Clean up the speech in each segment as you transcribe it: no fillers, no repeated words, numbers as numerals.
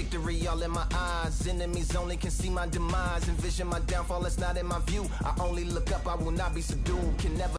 victory all in my eyes. Enemies only can see my demise. Envision my downfall, it's not in my view. I only look up, I will not be subdued. Can never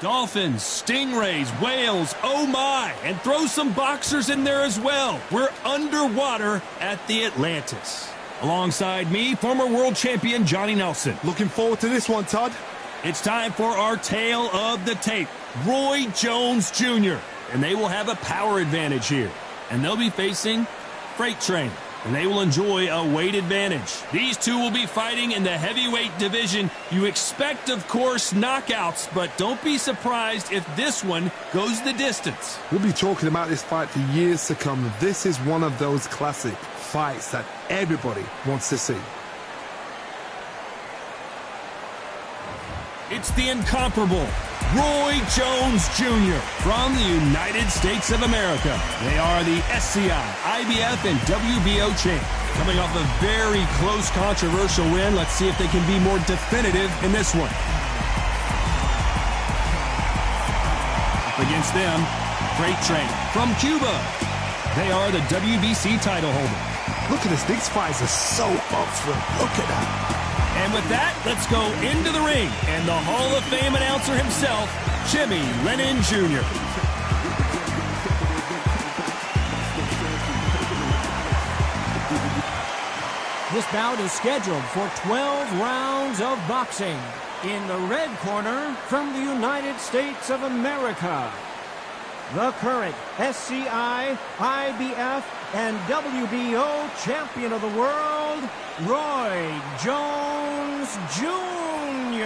Dolphins, stingrays, whales, oh my, and throw some boxers in there as well. We're underwater at the Atlantis. Alongside me, former world champion Johnny Nelson. Looking forward to this one, Todd. It's time for our tale of the tape, Roy Jones Jr., and they will have a power advantage here. And they'll be facing Freight Train, and they will enjoy a weight advantage. These two will be fighting in the heavyweight division. You expect, of course, knockouts, but don't be surprised if this one goes the distance. We'll be talking about this fight for years to come. This is one of those classic fights that everybody wants to see. It's the incomparable Roy Jones Jr. from the United States of America. They are the SCI, IBF, and WBO champ. Coming off a very close, controversial win, let's see if they can be more definitive in this one. Up against them, Freight Train from Cuba. They are the WBC title holder. Look at this. These fights are so up front. Look at that. And with that, let's go into the ring. And the Hall of Fame announcer himself, Jimmy Lennon Jr. This bout is scheduled for 12 rounds of boxing. In the red corner, from the United States of America, the current SCI, IBF, and WBO champion of the world, Roy Jones Jr.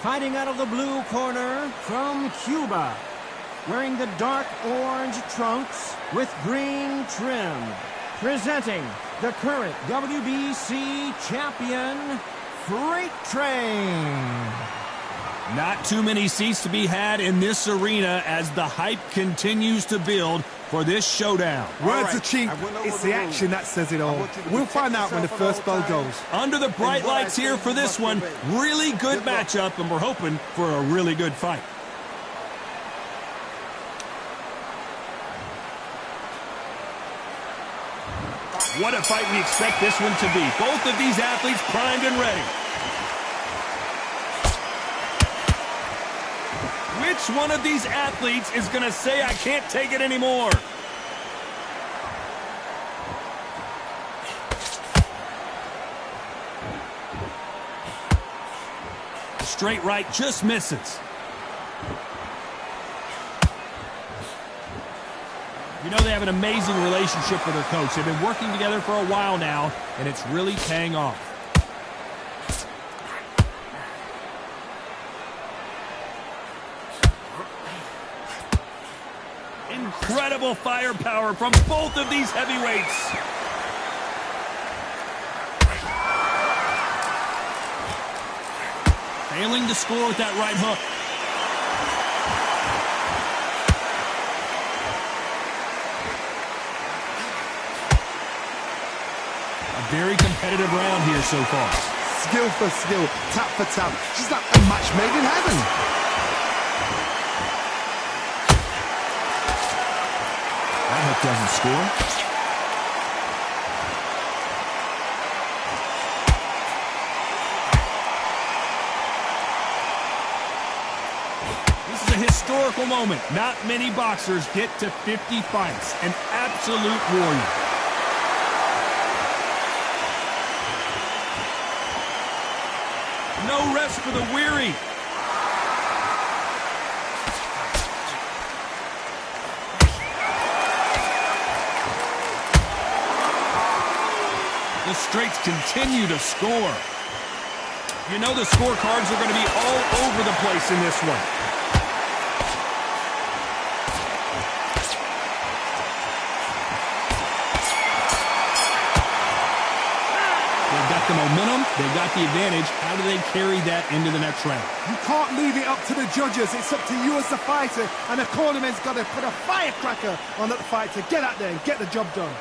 Fighting out of the blue corner from Cuba, wearing the dark orange trunks with green trim. Presenting the current WBC champion, Freight Train. Not too many seats to be had in this arena as the hype continues to build for this showdown. Words are cheap. It's the action that says it all. We'll find out when the first bell goes. Under the bright lights here for this one, really good matchup, and we're hoping for a really good fight. What a fight we expect this one to be. Both of these athletes primed and ready. Which one of these athletes is going to say, I can't take it anymore? The straight right just misses. You know they have an amazing relationship with their coach. They've been working together for a while now, and it's really paying off. Incredible firepower from both of these heavyweights. Failing to score with that right hook. A very competitive round here so far. Skill for skill, tap for tap. Just like a match made in heaven. That hook doesn't score. This is a historical moment. Not many boxers get to 50 fights. An absolute warrior. No rest for the weary. The straights continue to score. You know the scorecards are going to be all over the place in this one. They've got the momentum. They've got the advantage. How do they carry that into the next round? You can't leave it up to the judges. It's up to you as the fighter. And the cornerman's got to put a firecracker on that fight to get out there and get the job done.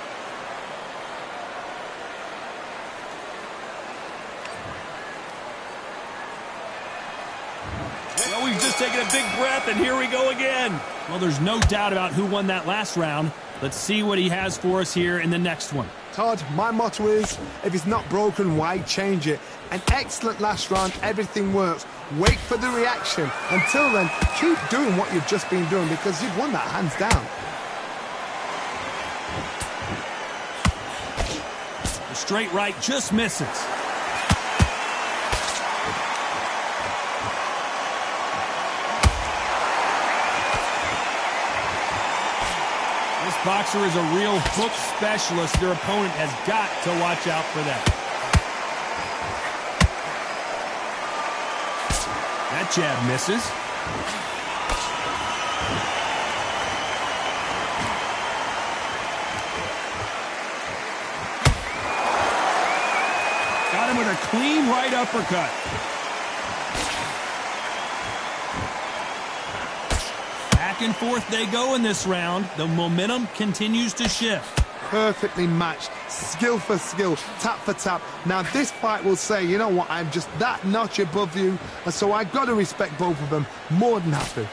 Well, we've just taken a big breath, and here we go again. Well, there's no doubt about who won that last round. Let's see what he has for us here in the next one. Todd, my motto is, if it's not broken, why change it? An excellent last round, everything works. Wait for the reaction. Until then, keep doing what you've just been doing because you've won that hands down. The straight right just misses. This boxer is a real hook specialist. Their opponent has got to watch out for that. That jab misses. Got him with a clean right uppercut. Back and forth they go in this round. The momentum continues to shift. Perfectly matched, skill for skill, tap for tap. Now this fight will say, you know what, I'm just that notch above you, and so I've got to respect both of them. More than happy.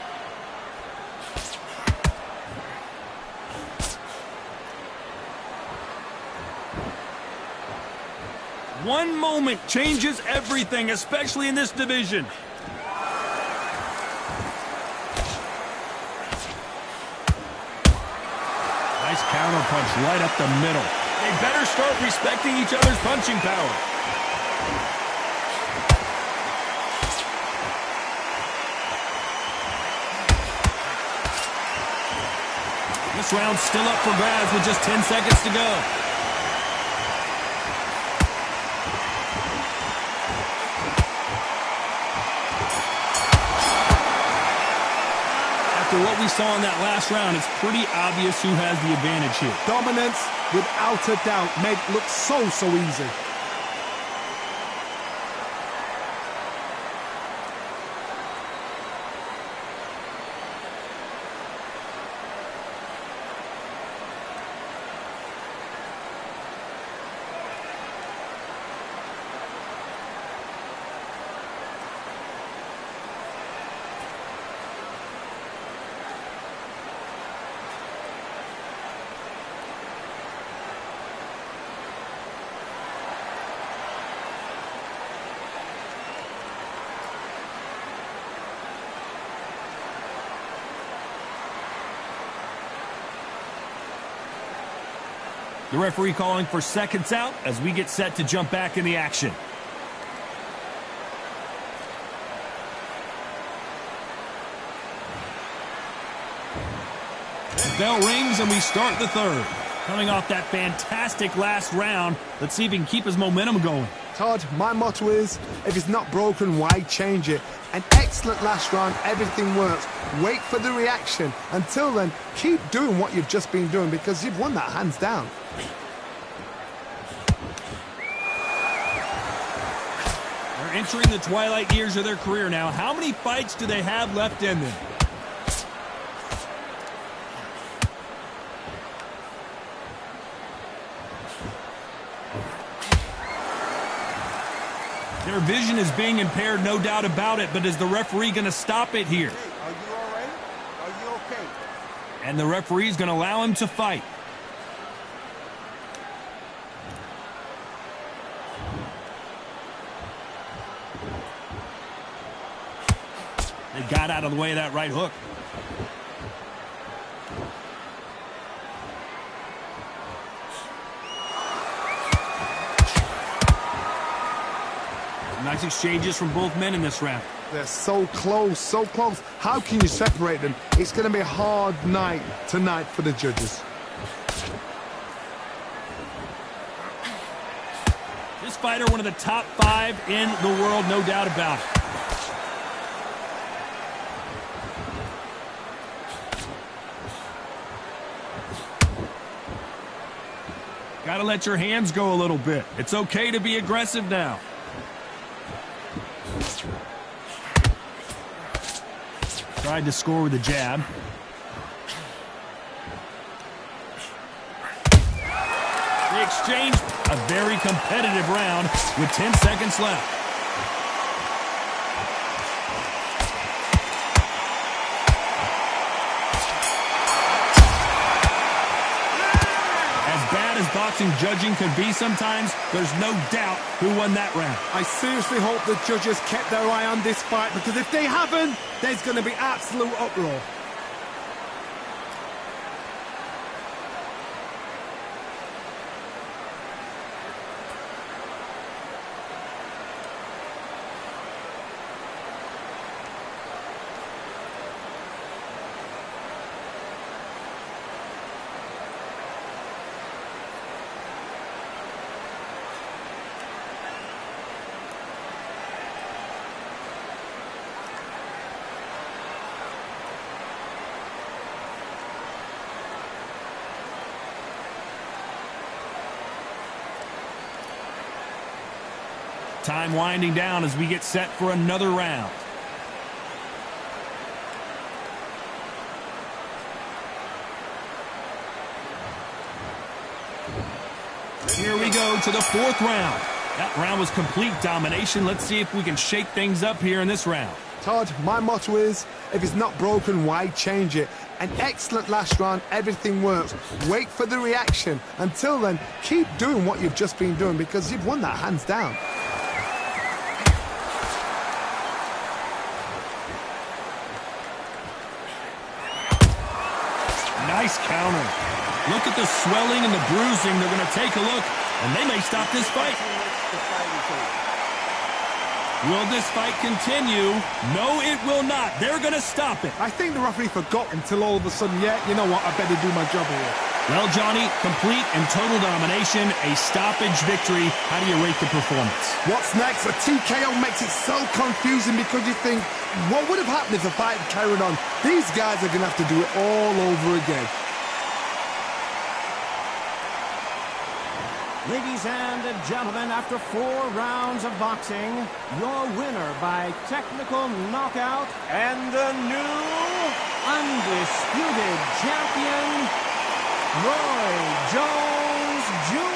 One moment changes everything, especially in this division. Nice counter punch right up the middle. They better start respecting each other's punching power. This round's still up for grabs with just 10 seconds to go. After what we saw in that last round, it's pretty obvious who has the advantage here. Dominance, without a doubt, made it look so easy. The referee calling for seconds out as we get set to jump back in the action. The bell rings and we start the third. Coming off that fantastic last round, let's see if he can keep his momentum going. Todd, my motto is, if it's not broken, why change it? An excellent last round, everything works. Wait for the reaction. Until then, keep doing what you've just been doing because you've won that hands down. They're entering the twilight years of their career now. How many fights do they have left in them? Their vision is being impaired, no doubt about it, but is the referee going to stop it here? Hey, are you all right? Are you okay? And the referee is going to allow him to fight. They got out of the way of that right hook. Nice exchanges from both men in this round. They're so close, so close. How can you separate them? It's going to be a hard night tonight for the judges. This fighter, one of the top 5 in the world, no doubt about it. Got to let your hands go a little bit. It's okay to be aggressive now. Tried to score with a jab. They exchanged a very competitive round with 10 seconds left. As bad as boxing judging can be sometimes, there's no doubt who won that round. I seriously hope the judges kept their eye on this fight, because if they haven't, there's going to be absolute uproar. Time winding down as we get set for another round. Here we go to the fourth round. That round was complete domination. Let's see if we can shake things up here in this round. Todd, my motto is, if it's not broken, why change it? An excellent last round, everything works. Wait for the reaction. Until then, keep doing what you've just been doing, because you've won that hands down. Nice counter. Look at the swelling and the bruising. They're going to take a look, and they may stop this fight. Will this fight continue? No, it will not. They're going to stop it. I think the referee forgot until all of a sudden, yeah, you know what, I better do my job here. Well, Johnny, complete and total domination, a stoppage victory. How do you rate the performance? What's next? A TKO makes it so confusing, because you think, what would have happened if the fight had carried on? These guys are going to have to do it all over again. Ladies and gentlemen, after 4 rounds of boxing, your winner by technical knockout and the new undisputed champion, Roy Jones Jr.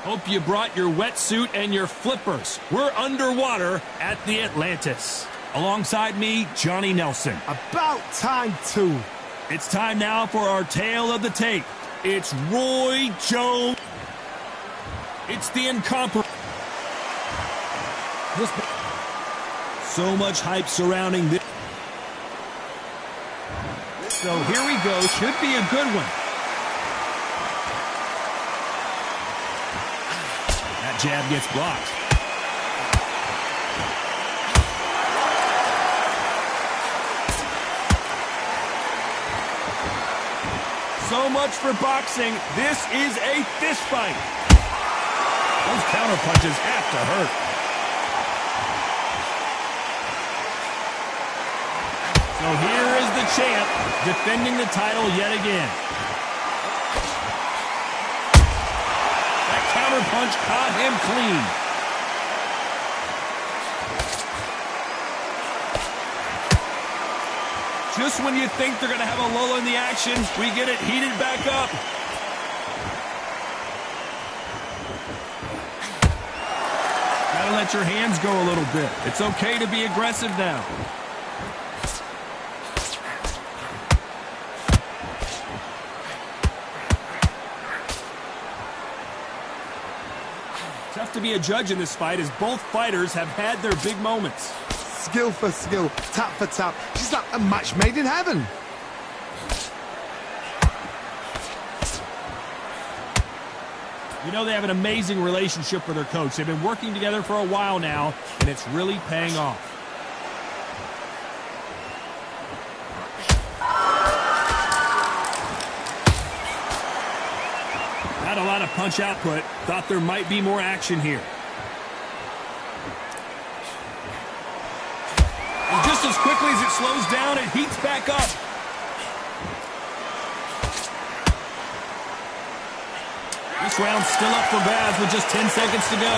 Hope you brought your wetsuit and your flippers. We're underwater at the Atlantis. Alongside me, Johnny Nelson. About time, too. It's time now for our tale of the tape. It's Roy Jones. It's the incomparable. So much hype surrounding this. So here we go. Should be a good one. That jab gets blocked. So much for boxing. This is a fist fight. Those counter punches have to hurt. So here is the champ defending the title yet again. That counter punch caught him clean. Just when you think they're going to have a lull in the action, we get it heated back up. Gotta let your hands go a little bit. It's okay to be aggressive now. Tough to be a judge in this fight as both fighters have had their big moments. Skill for skill, tap for tap. She's like a match made in heaven. You know they have an amazing relationship with their coach. They've been working together for a while now, and it's really paying off. Not a lot of punch output. Thought there might be more action here. And just as quickly as it slows down, it heats back up. This round's still up for grabs with just 10 seconds to go.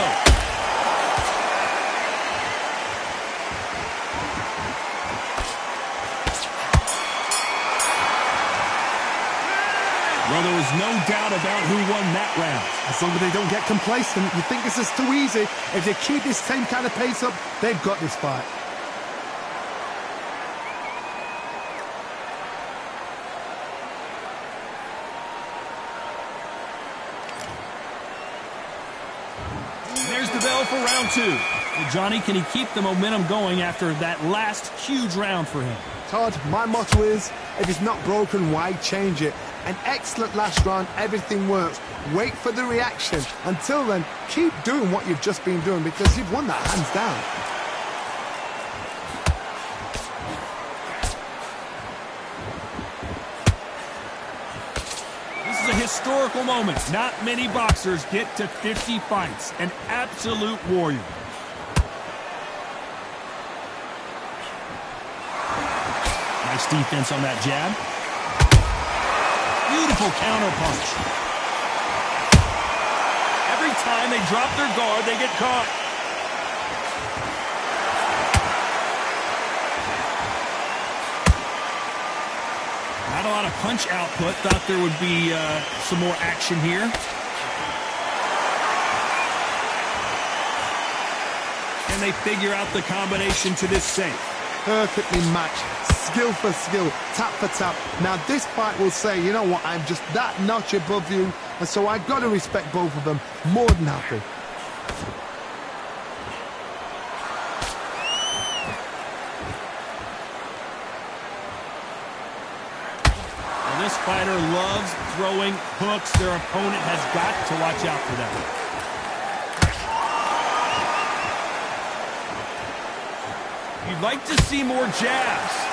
Well, there was no doubt about who won that round. As long as they don't get complacent, you think this is too easy. If they keep this same kind of pace up, they've got this fight. There's the bell for round two. Well, Johnny, can he keep the momentum going after that last huge round for him? Todd, my motto is, if it's not broken, why change it? An excellent last round, everything works. Wait for the reaction. Until then, keep doing what you've just been doing because you've won that hands down. This is a historical moment. Not many boxers get to 50 fights. An absolute warrior. Nice defense on that jab. Beautiful counter punch. Every time they drop their guard, they get caught. Not a lot of punch output. Thought there would be some more action here. Can they figure out the combination to this safe? Perfectly matched. Skill for skill, tap for tap. Now this fight will say, you know what, I'm just that notch above you, and so I've got to respect both of them. More than happy. Well, this fighter loves throwing hooks. Their opponent has got to watch out for that. You'd like to see more jabs.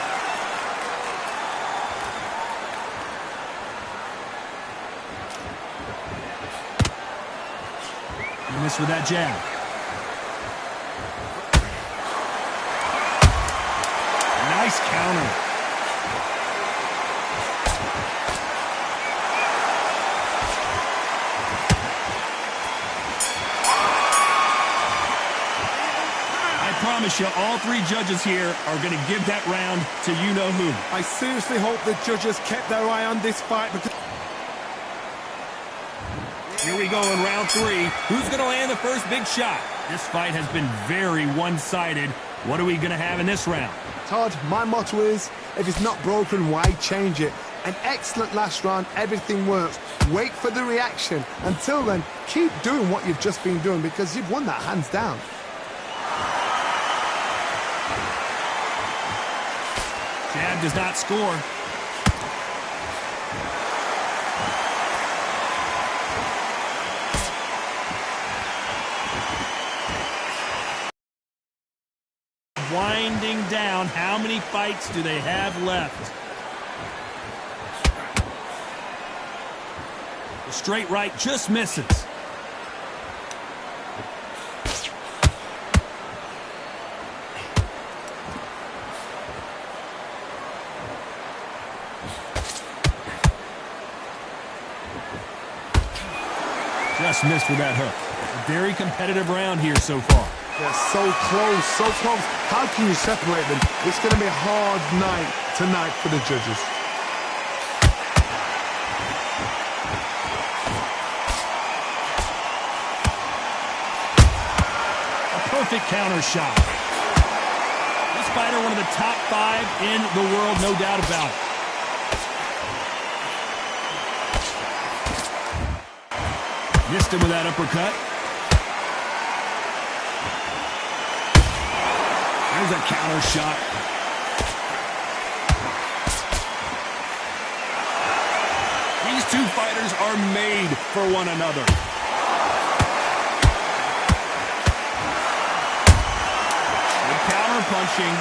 You miss with that jab. Nice counter. I promise you, all three judges here are going to give that round to you-know-who. I seriously hope the judges kept their eye on this fight because... Here we we go in round 3. Who's going to land the first big shot? This fight has been very one-sided. What are we going to have in this round? Todd, my motto is, if it's not broken, why change it? An excellent last round, everything works. Wait for the reaction. Until then, keep doing what you've just been doing because you've won that hands down. Jab does not score. Winding down. How many fights do they have left? The straight right just misses. Just missed with that hook. A very competitive round here so far. They're so close, so close. How can you separate them? It's going to be a hard night tonight for the judges. A perfect counter shot. This fighter, one of the top 5 in the world, no doubt about it. Missed him with that uppercut. There's a counter shot. These two fighters are made for one another. Good counter punching.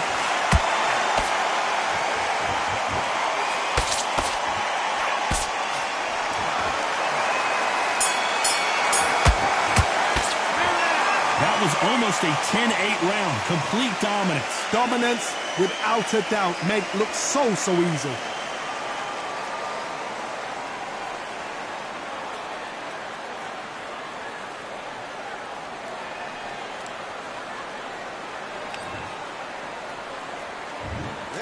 That was almost a 10-8 round. Complete dominance. Dominance, without a doubt, made it look so easy.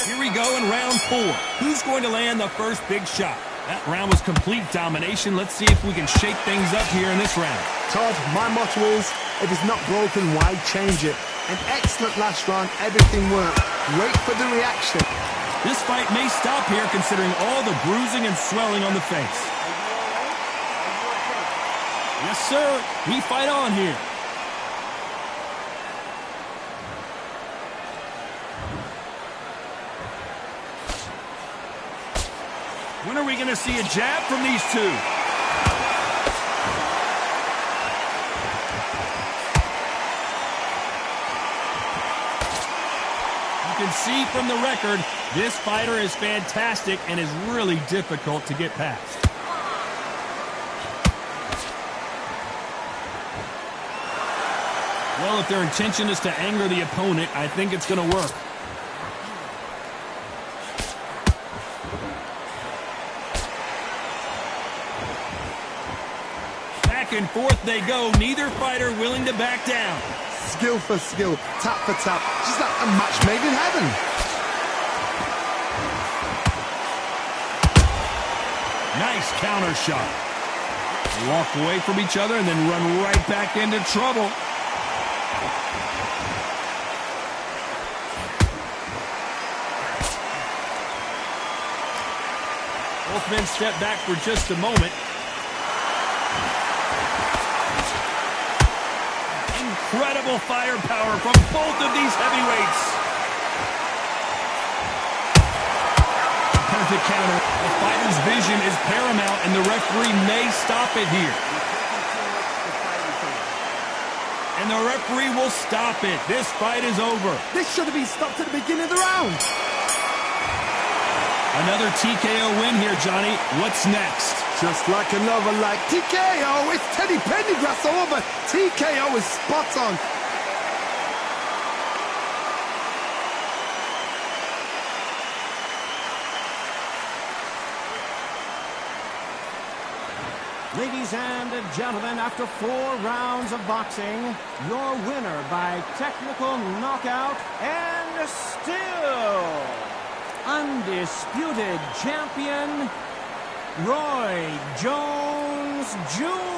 Here we go in round 4. Who's going to land the first big shot? That round was complete domination. Let's see if we can shake things up here in this round. Todd, my motto is, if it's not broken, why change it? An excellent last round, everything works. Wait for the reaction. This fight may stop here considering all the bruising and swelling on the face. Yes, sir. We fight on here. When are we going to see a jab from these two? You can see from the record, this fighter is fantastic and is really difficult to get past. Well, if their intention is to anger the opponent, I think it's going to work. Back and forth they go, neither fighter willing to back down. Skill for skill, tap for tap, just like a match made in heaven. Nice counter shot. They walk away from each other and then run right back into trouble. Both men step back for just a moment. Incredible firepower from both of these heavyweights. Perfect counter. The fighter's vision is paramount, and the referee may stop it here. And the referee will stop it. This fight is over. This should have been stopped at the beginning of the round. Another TKO win here, Johnny. What's next? Just like another TKO. It's Teddy Pendergrass over. TKO is spot on. Ladies and gentlemen, after 4 rounds of boxing, your winner by technical knockout and still undisputed champion, Roy Jones Jr.